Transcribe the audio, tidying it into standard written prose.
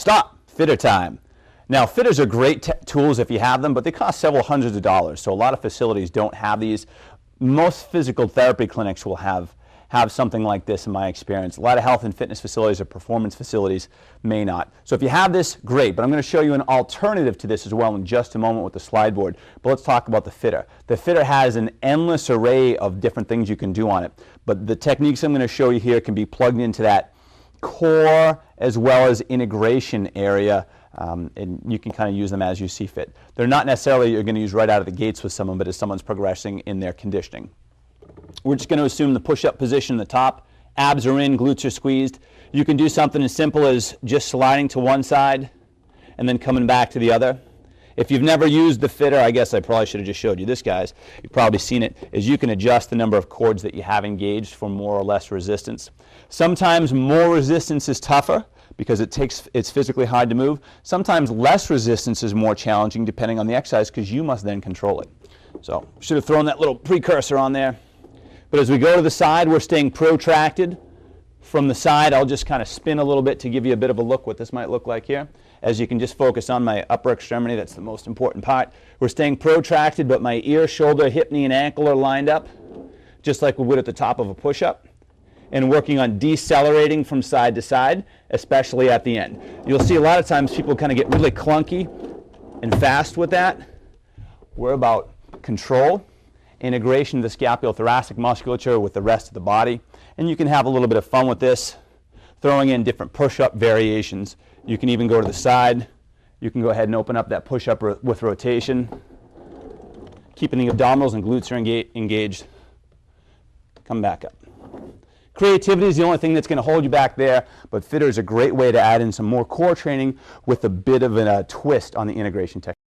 Stop! Fitter time. Now, fitters are great tools if you have them, but they cost several hundreds of dollars. So a lot of facilities don't have these. Most physical therapy clinics will have something like this in my experience. A lot of health and fitness facilities or performance facilities may not. So if you have this, great. But I'm going to show you an alternative to this as well in just a moment with the slide board. But let's talk about the fitter. The fitter has an endless array of different things you can do on it. But the techniques I'm going to show you here can be plugged into that core as well as integration area. And you can kind of use them as you see fit. They're not necessarily you're going to use right out of the gates with someone, but as someone's progressing in their conditioning. We're just going to assume the push-up position at the top. Abs are in, glutes are squeezed. You can do something as simple as just sliding to one side and then coming back to the other. If you've never used the fitter, I guess I probably should have just showed you this, guys. You've probably seen it, is you can adjust the number of cords that you have engaged for more or less resistance. Sometimes more resistance is tougher because it's physically hard to move. Sometimes less resistance is more challenging depending on the exercise because you must then control it. So should have thrown that little precursor on there. But as we go to the side, we're staying protracted. From the side, I'll just kind of spin a little bit to give you a bit of a look what this might look like here. As you can just focus on my upper extremity, that's the most important part. We're staying protracted, but my ear, shoulder, hip, knee, and ankle are lined up, just like we would at the top of a push-up. And working on decelerating from side to side, especially at the end. You'll see a lot of times people kind of get really clunky and fast with that. We're about control, integration of the scapulothoracic musculature with the rest of the body. And you can have a little bit of fun with this, throwing in different push-up variations. You can even go to the side. You can go ahead and open up that push-up with rotation, keeping the abdominals and glutes are engaged. Come back up. Creativity is the only thing that's going to hold you back there, but fitter is a great way to add in some more core training with a bit of a twist on the integration technique.